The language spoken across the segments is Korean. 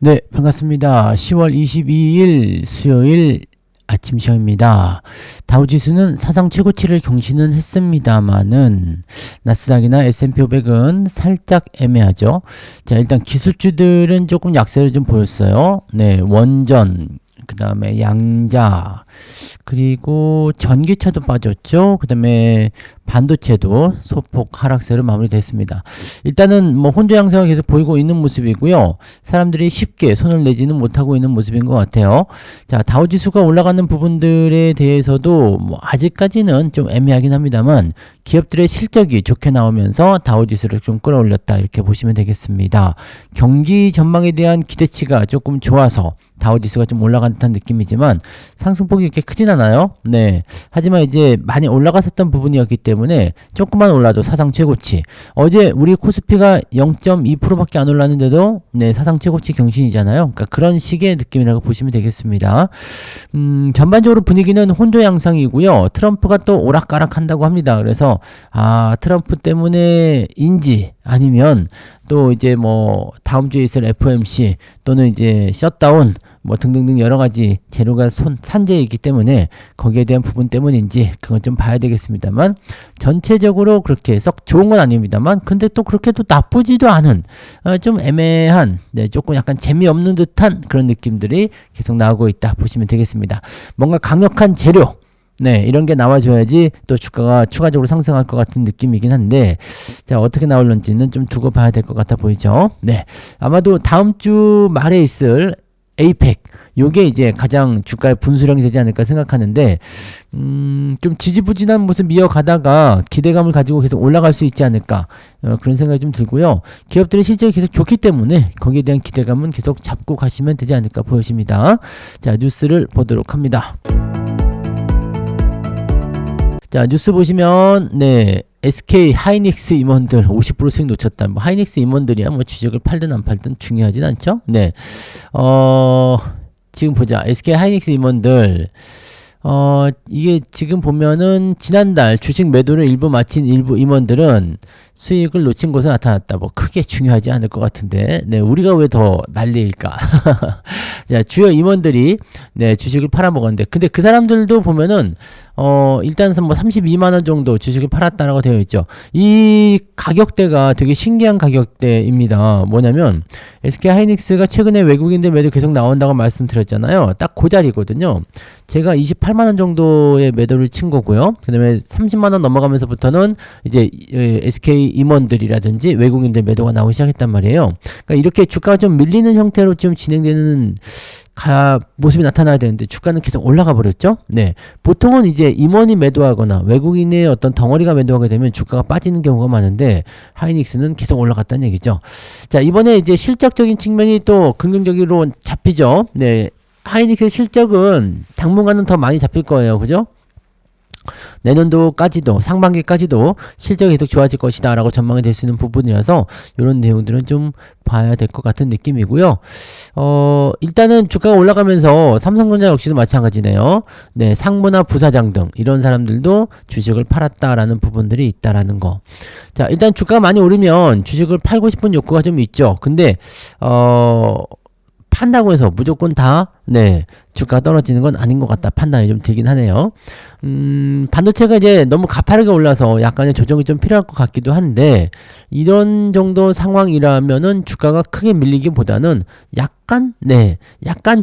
네, 반갑습니다. 10월 22일 수요일 아침 시험입니다. 다우지수는 사상 최고치를 경신은 했습니다만은 나스닥이나 S&P 500은 살짝 애매하죠. 자, 일단 기술주들은 조금 약세를 좀 보였어요. 네, 원전, 그 다음에 양자, 그리고 전기차도 빠졌죠. 그 다음에 반도체도 소폭 하락세로 마무리됐습니다. 일단은 뭐 혼조 양상을 계속 보이고 있는 모습이고요. 사람들이 쉽게 손을 내지는 못하고 있는 모습인 것 같아요. 자, 다우지수가 올라가는 부분들에 대해서도 뭐 아직까지는 좀 애매하긴 합니다만 기업들의 실적이 좋게 나오면서 다우지수를 좀 끌어올렸다 이렇게 보시면 되겠습니다. 경기 전망에 대한 기대치가 조금 좋아서 다우지수가 좀 올라간 듯한 느낌이지만 상승폭이 이렇게 크진 않아요. 네. 하지만 이제 많이 올라갔었던 부분이었기 때문에 조금만 올라도 사상 최고치. 어제 우리 코스피가 0.2%밖에 안 올랐는데도 네, 사상 최고치 경신이잖아요. 그러니까 그런 식의 느낌이라고 보시면 되겠습니다. 전반적으로 분위기는 혼조 양상이고요. 트럼프가 또 오락가락 한다고 합니다. 그래서 트럼프 때문에인지 아니면 또 이제 뭐 다음 주에 있을 FOMC 또는 이제 셧다운 뭐 등등등 여러 가지 재료가 산재해 있기 때문에 거기에 대한 부분 때문인지 그건 좀 봐야 되겠습니다만 전체적으로 그렇게 썩 좋은 건 아닙니다만 근데 또 그렇게 또 나쁘지도 않은 좀 애매한 네, 조금 약간 재미없는 듯한 그런 느낌들이 계속 나오고 있다 보시면 되겠습니다. 뭔가 강력한 재료 네, 이런 게 나와줘야지 또 주가가 추가적으로 상승할 것 같은 느낌이긴 한데, 자, 어떻게 나올런지는 좀 두고 봐야 될 것 같아 보이죠? 네. 아마도 다음 주 말에 있을 에이펙, 요게 이제 가장 주가의 분수령이 되지 않을까 생각하는데, 좀 지지부진한 모습 이어가다가 기대감을 가지고 계속 올라갈 수 있지 않을까, 그런 생각이 좀 들고요. 기업들의 실적이 계속 좋기 때문에 거기에 대한 기대감은 계속 잡고 가시면 되지 않을까 보여집니다. 자, 뉴스를 보도록 합니다. 자, 뉴스 보시면, 네, SK 하이닉스 임원들 50% 수익 놓쳤다. 뭐, 하이닉스 임원들이야, 뭐, 주식을 팔든 안 팔든 중요하진 않죠? 네. 지금 보자. SK 하이닉스 임원들, 이게 지금 보면은, 지난달 주식 매도를 일부 마친 일부 임원들은 수익을 놓친 것으로 나타났다. 뭐, 크게 중요하지 않을 것 같은데, 네, 우리가 왜 더 난리일까? 자, 주요 임원들이, 네, 주식을 팔아먹었는데, 근데 그 사람들도 보면은, 일단 뭐 32만원 정도 주식을 팔았다라고 되어 있죠. 이 가격대가 되게 신기한 가격대입니다. 뭐냐면, SK 하이닉스가 최근에 외국인들 매도 계속 나온다고 말씀드렸잖아요. 딱 그 자리거든요. 제가 28만원 정도의 매도를 친 거고요. 그 다음에 30만원 넘어가면서부터는 이제 SK 임원들이라든지 외국인들 매도가 나오기 시작했단 말이에요. 그러니까 이렇게 주가가 좀 밀리는 형태로 좀 진행되는 모습이 나타나야 되는데 주가는 계속 올라가 버렸죠. 네, 보통은 이제 임원이 매도하거나 외국인의 어떤 덩어리가 매도하게 되면 주가가 빠지는 경우가 많은데 하이닉스는 계속 올라갔다는 얘기죠. 자, 이번에 이제 실적적인 측면이 또 긍정적으로 잡히죠. 네, 하이닉스의 실적은 당분간은 더 많이 잡힐 거예요. 그죠? 내년도까지도 상반기까지도 실적이 계속 좋아질 것이다 라고 전망이 될 수 있는 부분이라서 이런 내용들은 좀 봐야 될 것 같은 느낌이고요. 일단은 주가가 올라가면서 삼성전자 역시도 마찬가지네요. 네, 상무나 부사장 등 이런 사람들도 주식을 팔았다라는 부분들이 있다라는 거. 자, 일단 주가가 많이 오르면 주식을 팔고 싶은 욕구가 좀 있죠. 근데 판다고 해서 무조건 다, 네, 주가가 떨어지는 건 아닌 것 같다. 판단이 좀 들긴 하네요. 반도체가 이제 너무 가파르게 올라서 약간의 조정이 좀 필요할 것 같기도 한데, 이런 정도 상황이라면은 주가가 크게 밀리기보다는 약간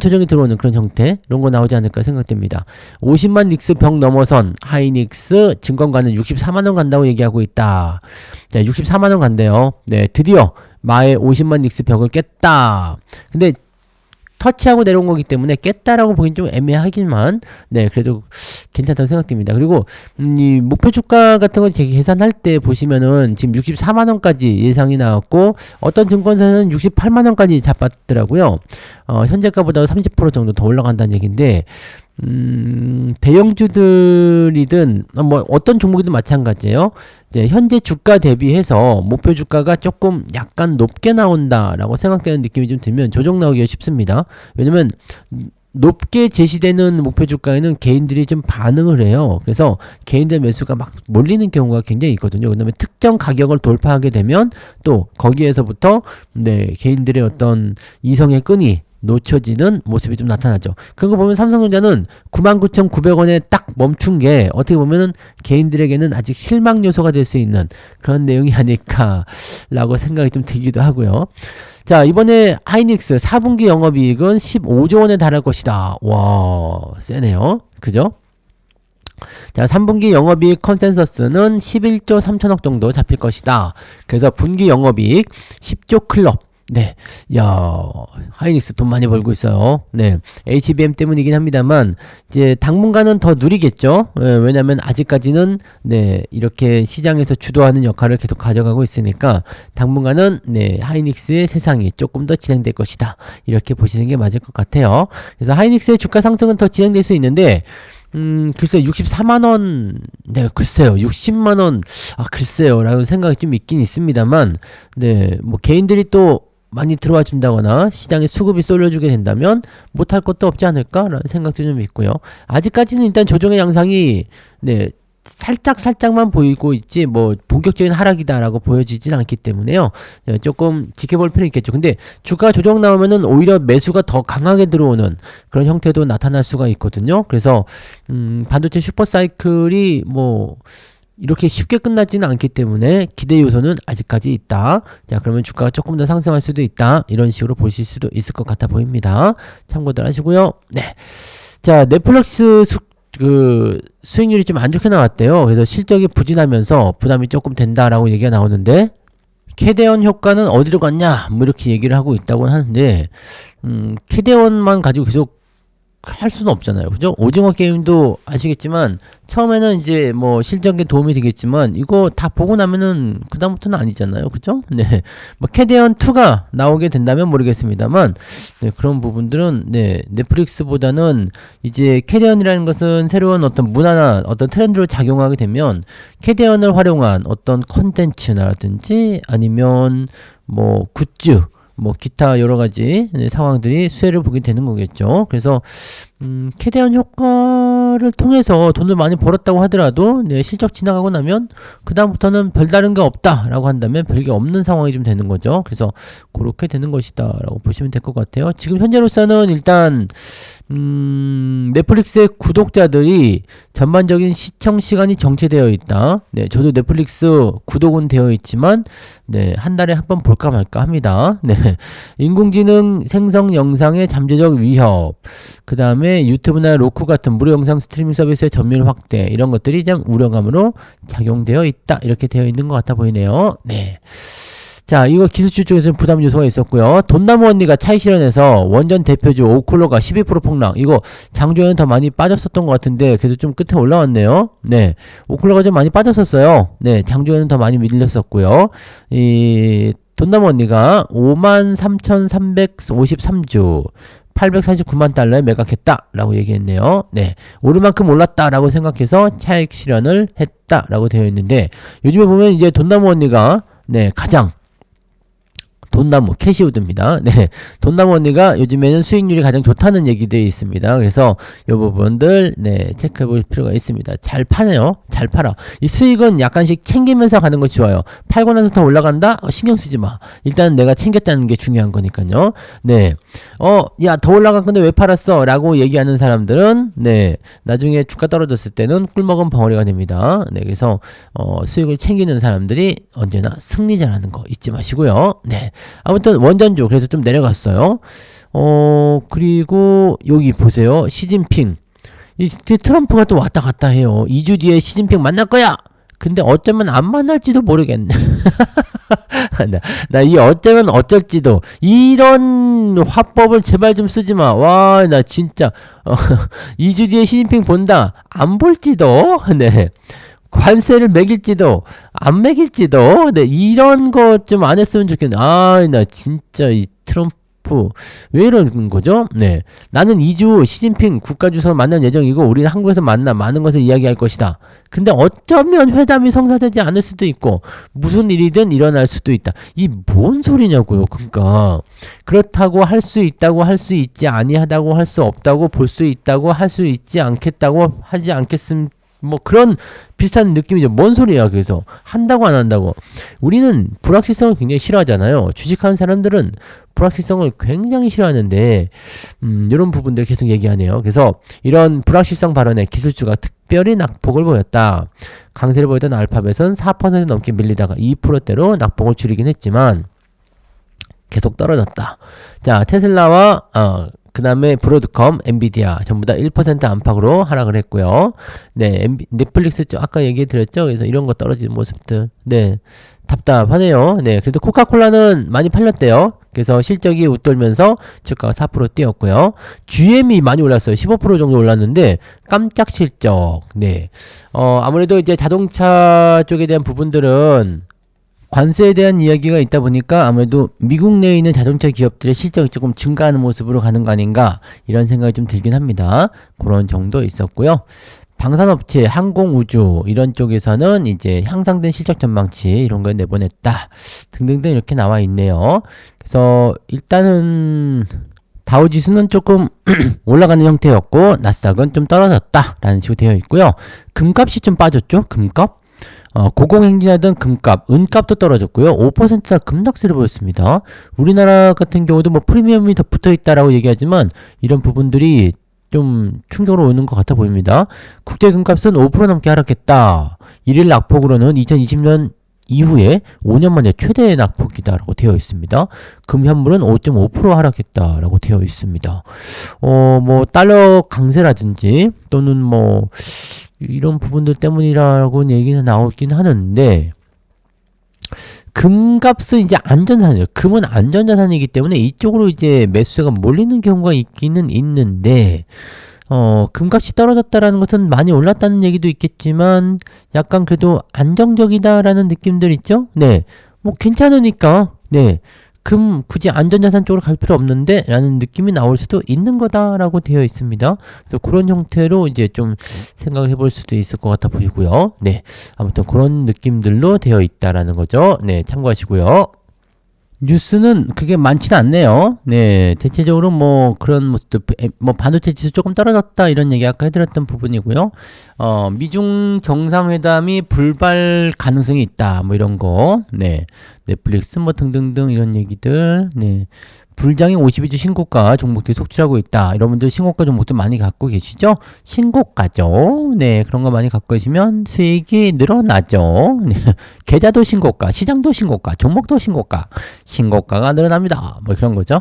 조정이 들어오는 그런 형태, 이런 거 나오지 않을까 생각됩니다. 50만 닉스 벽 넘어선 하이닉스 증권가는 64만원 간다고 얘기하고 있다. 자, 64만원 간대요. 네, 드디어 마의 50만 닉스 벽을 깼다. 근데 터치하고 내려온 거기 때문에 깼다라고 보긴 좀 애매하지만 네, 그래도 괜찮다고 생각됩니다. 그리고 이 목표 주가 같은 거 계산할 때 보시면은 지금 64만원까지 예상이 나왔고 어떤 증권사는 68만원까지 잡았더라고요. 현재가보다 30% 정도 더 올라간다는 얘기인데 대형주들이든 뭐 어떤 종목이든 마찬가지예요. 이제 현재 주가 대비해서 목표 주가가 조금 약간 높게 나온다라고 생각되는 느낌이 좀 들면 조정 나오기가 쉽습니다. 왜냐면 높게 제시되는 목표 주가에는 개인들이 좀 반응을 해요. 그래서 개인들 매수가 막 몰리는 경우가 굉장히 있거든요. 그다음에 특정 가격을 돌파하게 되면 또 거기에서부터 네, 개인들의 어떤 이성의 끈이 놓쳐지는 모습이 좀 나타나죠. 그런 거 보면 삼성전자는 99,900원에 딱 멈춘 게 어떻게 보면은 개인들에게는 아직 실망 요소가 될 수 있는 그런 내용이 아닐까라고 생각이 좀 들기도 하고요. 자, 이번에 하이닉스 4분기 영업이익은 15조 원에 달할 것이다. 와, 세네요. 그죠? 자, 3분기 영업이익 컨센서스는 11조 3천억 정도 잡힐 것이다. 그래서 분기 영업이익 10조 클럽. 네, 야, 하이닉스 돈 많이 벌고 있어요. 네, HBM 때문이긴 합니다만 이제 당분간은 더 누리겠죠. 왜냐면 아직까지는 네, 이렇게 시장에서 주도하는 역할을 계속 가져가고 있으니까 당분간은 네, 하이닉스의 세상이 조금 더 진행될 것이다. 이렇게 보시는 게 맞을 것 같아요. 그래서 하이닉스의 주가 상승은 더 진행될 수 있는데 글쎄요, 64만원, 네, 글쎄요, 60만원, 글쎄요, 라는 생각이 좀 있긴 있습니다만, 네, 뭐, 개인들이 또 많이 들어와 준다거나, 시장에 수급이 쏠려주게 된다면, 못할 것도 없지 않을까라는 생각도 좀 있고요. 아직까지는 일단 조정의 양상이, 네, 살짝만 보이고 있지 뭐 본격적인 하락이다라고 보여지진 않기 때문에요. 조금 지켜볼 필요는 있겠죠. 근데 주가 조정 나오면은 오히려 매수가 더 강하게 들어오는 그런 형태도 나타날 수가 있거든요. 그래서 반도체 슈퍼사이클이 뭐 이렇게 쉽게 끝나지는 않기 때문에 기대 요소는 아직까지 있다. 자, 그러면 주가가 조금 더 상승할 수도 있다. 이런 식으로 보실 수도 있을 것 같아 보입니다. 참고들 하시고요. 네. 자, 넷플릭스 수익률이 좀 안 좋게 나왔대요. 그래서 실적이 부진하면서 부담이 조금 된다라고 얘기가 나오는데, 캐대원 효과는 어디로 갔냐? 뭐 이렇게 얘기를 하고 있다고 하는데, 캐대원만 가지고 계속 할 수는 없잖아요. 그죠? 오징어 게임도 아시겠지만, 처음에는 이제 뭐 실적에 도움이 되겠지만, 이거 다 보고 나면은 그다음부터는 아니잖아요. 그죠? 네. 뭐 캐대원 2가 나오게 된다면 모르겠습니다만, 네, 그런 부분들은, 네, 넷플릭스보다는 이제 캐대원이라는 것은 새로운 어떤 문화나 어떤 트렌드로 작용하게 되면, 캐대원을 활용한 어떤 콘텐츠라든지 아니면 뭐 굿즈, 뭐 기타 여러 가지 상황들이 수혜를 보게 되는 거겠죠. 그래서 캐대원 효과를 통해서 돈을 많이 벌었다고 하더라도 네, 실적 지나가고 나면 그 다음부터는 별다른 게 없다라고 한다면 별게 없는 상황이 좀 되는 거죠. 그래서 그렇게 되는 것이다 라고 보시면 될 것 같아요. 지금 현재로서는 일단 넷플릭스의 구독자들이 전반적인 시청 시간이 정체되어 있다. 네, 저도 넷플릭스 구독은 되어 있지만 네, 한 달에 한 번 볼까 말까 합니다. 네, 인공지능 생성 영상의 잠재적 위협, 그 다음에 유튜브나 로쿠 같은 무료 영상 스트리밍 서비스의 점유율 확대, 이런 것들이 좀 우려감으로 작용되어 있다. 이렇게 되어 있는 것 같아 보이네요. 네. 자, 이거 기술주 쪽에서는 부담 요소가 있었고요. 돈나무 언니가 차익 실현해서 원전 대표주 오클로가 12% 폭락. 이거 장중에는 더 많이 빠졌었던 것 같은데 그래도 좀 끝에 올라왔네요. 네, 오클로가 좀 많이 빠졌었어요. 네, 장중에는 더 많이 밀렸었고요. 이 돈나무 언니가 53,353주 849만 달러에 매각했다라고 얘기했네요. 네, 오를 만큼 올랐다라고 생각해서 차익 실현을 했다라고 되어 있는데, 요즘에 보면 이제 돈나무 언니가 네, 가장 돈나무, 캐시우드입니다. 네, 돈나무 언니가 요즘에는 수익률이 가장 좋다는 얘기들이 있습니다. 그래서 이 부분들 네, 체크해 볼 필요가 있습니다. 잘 파네요. 잘 팔아. 이 수익은 약간씩 챙기면서 가는 것이 좋아요. 팔고 나서 더 올라간다? 신경 쓰지 마. 일단 내가 챙겼다는 게 중요한 거니까요. 네, 야, 더 올라간 건데 왜 팔았어? 라고 얘기하는 사람들은 네, 나중에 주가 떨어졌을 때는 꿀먹은 벙어리가 됩니다. 네, 그래서 수익을 챙기는 사람들이 언제나 승리자라는 거 잊지 마시고요. 네, 아무튼 원전주 그래서 좀 내려갔어요. 그리고 여기 보세요. 시진핑, 이 트럼프가 또 왔다 갔다 해요. 2주 뒤에 시진핑 만날 거야. 근데 어쩌면 안 만날지도 모르겠네. 나 이 어쩌면 어쩔지도, 이런 화법을 제발 좀 쓰지 마. 와, 나 진짜 2주 뒤에 시진핑 본다. 안 볼지도. 네. 관세를 매길지도 안 매길지도. 네, 이런 거 좀 안 했으면 좋겠네. 나 진짜 이 트럼프 트럼프 왜 이러는 거죠? 네, 나는 2주 시진핑 국가주석 만날 예정이고 우리는 한국에서 만나 많은 것을 이야기할 것이다. 근데 어쩌면 회담이 성사되지 않을 수도 있고 무슨 일이든 일어날 수도 있다. 이 뭔 소리냐고요. 그러니까 그렇다고 할 수 있다고 할 수 있지 아니하다고 할 수 없다고 볼 수 있다고 할 수 있지 않겠다고 하지 않겠음 뭐 그런 비슷한 느낌이죠. 뭔 소리야. 그래서 한다고 안 한다고. 우리는 불확실성을 굉장히 싫어하잖아요. 주식하는 사람들은 불확실성을 굉장히 싫어하는데 이런 부분들 계속 얘기하네요. 그래서 이런 불확실성 발언에 기술주가 특별히 낙폭을 보였다. 강세를 보였던 알파벳은 4% 넘게 밀리다가 2%대로 낙폭을 줄이긴 했지만 계속 떨어졌다. 자, 테슬라와 그 다음에 브로드컴, 엔비디아 전부 다 1% 안팎으로 하락을 했고요. 네, 넷플릭스 아까 얘기해 드렸죠. 그래서 이런 거 떨어지는 모습들. 네, 답답하네요. 네, 그래도 코카콜라는 많이 팔렸대요. 그래서 실적이 웃돌면서 주가가 4% 뛰었고요. GM이 많이 올랐어요. 15% 정도 올랐는데 깜짝 실적. 네, 아무래도 이제 자동차 쪽에 대한 부분들은 관세에 대한 이야기가 있다 보니까 아무래도 미국 내에 있는 자동차 기업들의 실적이 조금 증가하는 모습으로 가는 거 아닌가 이런 생각이 좀 들긴 합니다. 그런 정도 있었고요. 방산업체, 항공우주 이런 쪽에서는 이제 향상된 실적 전망치 이런 걸 내보냈다 등등등 이렇게 나와 있네요. 그래서 일단은 다우지수는 조금 올라가는 형태였고 나스닥은 좀 떨어졌다라는 식으로 되어 있고요. 금값이 좀 빠졌죠. 금값. 고공행진하던 금값, 은값도 떨어졌고요. 5%다 급락세를 보였습니다. 우리나라 같은 경우도 뭐 프리미엄이 더 붙어 있다라고 얘기하지만 이런 부분들이 좀 충격으로 오는 것 같아 보입니다. 국제 금값은 5% 넘게 하락했다. 1일 낙폭으로는 2020년 이후에 5년 만에 최대 낙폭이다라고 되어 있습니다. 금 현물은 5.5% 하락했다라고 되어 있습니다. 뭐 달러 강세라든지 또는 뭐 이런 부분들 때문이라고 얘기는 나오긴 하는데 금값은 이제 안전자산이에요. 금은 안전자산이기 때문에 이쪽으로 이제 매수가 몰리는 경우가 있기는 있는데 금값이 떨어졌다라는 것은 많이 올랐다는 얘기도 있겠지만 약간 그래도 안정적이다라는 느낌들 있죠? 네. 뭐 괜찮으니까 네. 금 굳이 안전자산 쪽으로 갈 필요 없는데 라는 느낌이 나올 수도 있는 거다라고 되어 있습니다. 그래서 그런 형태로 이제 좀 생각을 해볼 수도 있을 것 같아 보이고요. 네, 아무튼 그런 느낌들로 되어 있다라는 거죠. 네, 참고하시고요. 뉴스는 그게 많지는 않네요. 네, 대체적으로 뭐 그런 모습들, 뭐 반도체 지수 조금 떨어졌다 이런 얘기 아까 해드렸던 부분이고요. 미중 정상회담이 불발 가능성이 있다, 뭐 이런 거. 네, 넷플릭스 뭐 등등등 이런 얘기들. 네. 불장이 52주 신고가 종목들이 속출하고 있다. 여러분들 신고가 종목들 많이 갖고 계시죠? 신고가죠. 네, 그런 거 많이 갖고 계시면 수익이 늘어나죠. 네, 계좌도 신고가, 시장도 신고가, 종목도 신고가, 신고가가 늘어납니다. 뭐 그런 거죠.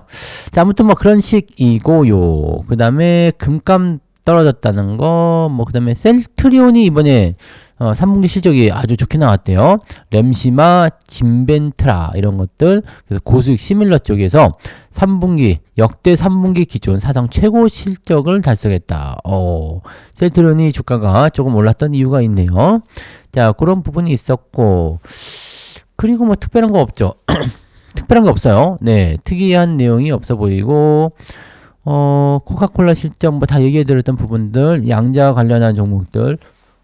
자, 아무튼 뭐 그런 식이고요. 그 다음에 금값 떨어졌다는 거, 뭐 그 다음에 셀트리온이 이번에 3분기 실적이 아주 좋게 나왔대요. 램시마, 진벤트라 이런 것들. 그래서 고수익 시밀러 쪽에서 3분기 역대 3분기 기준 사상 최고 실적을 달성했다. 셀트리온이 주가가 조금 올랐던 이유가 있네요. 자, 그런 부분이 있었고 그리고 뭐 특별한 거 없죠. 특별한 거 없어요. 네, 특이한 내용이 없어 보이고 코카콜라 실적 뭐 다 얘기해드렸던 부분들, 양자 관련한 종목들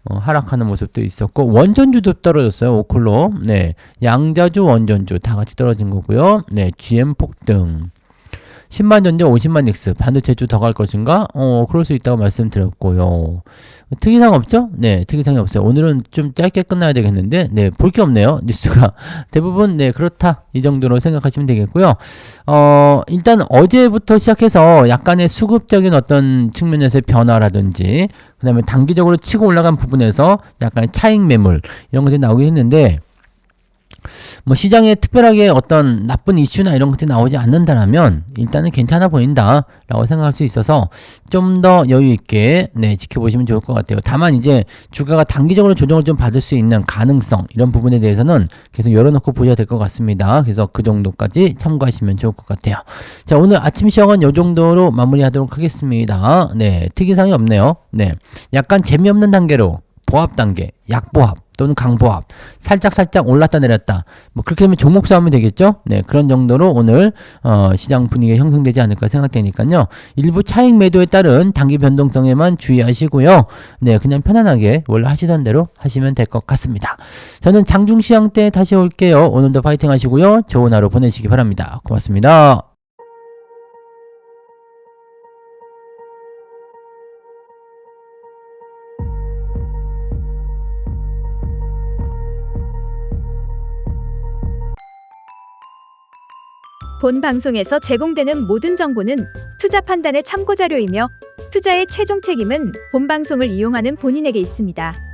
하락하는 모습도 있었고 원전주도 떨어졌어요. 오클로. 네, 양자주, 원전주 다 같이 떨어진 거고요. 네, GM 폭등. 10만 전자 50만 닉스 반도체주 더 갈 것인가? 그럴 수 있다고 말씀드렸고요. 특이사항 없죠? 네, 특이사항이 없어요. 오늘은 좀 짧게 끝나야 되겠는데, 네, 볼 게 없네요. 뉴스가. 대부분, 네, 그렇다. 이 정도로 생각하시면 되겠고요. 일단 어제부터 시작해서 약간의 수급적인 어떤 측면에서의 변화라든지, 그 다음에 단기적으로 치고 올라간 부분에서 약간의 차익 매물, 이런 것들이 나오긴 했는데, 뭐 시장에 특별하게 어떤 나쁜 이슈나 이런 것들이 나오지 않는다라면 일단은 괜찮아 보인다 라고 생각할 수 있어서 좀 더 여유 있게 네, 지켜보시면 좋을 것 같아요. 다만 이제 주가가 단기적으로 조정을 좀 받을 수 있는 가능성 이런 부분에 대해서는 계속 열어놓고 보셔야 될 것 같습니다. 그래서 그 정도까지 참고하시면 좋을 것 같아요. 자, 오늘 아침 시황은 이 정도로 마무리하도록 하겠습니다. 네, 특이사항이 없네요. 네, 약간 재미없는 단계로 보합 단계, 약보합 또는 강보합 살짝 올랐다 내렸다 뭐 그렇게 되면 종목 싸움이 되겠죠. 네, 그런 정도로 오늘 시장 분위기가 형성되지 않을까 생각되니까요. 일부 차익 매도에 따른 단기 변동성에만 주의하시고요. 네, 그냥 편안하게 원래 하시던 대로 하시면 될 것 같습니다. 저는 장중시장 때 다시 올게요. 오늘도 파이팅 하시고요. 좋은 하루 보내시기 바랍니다. 고맙습니다. 본 방송에서 제공되는 모든 정보는 투자 판단의 참고 자료이며 투자의 최종 책임은 본 방송을 이용하는 본인에게 있습니다.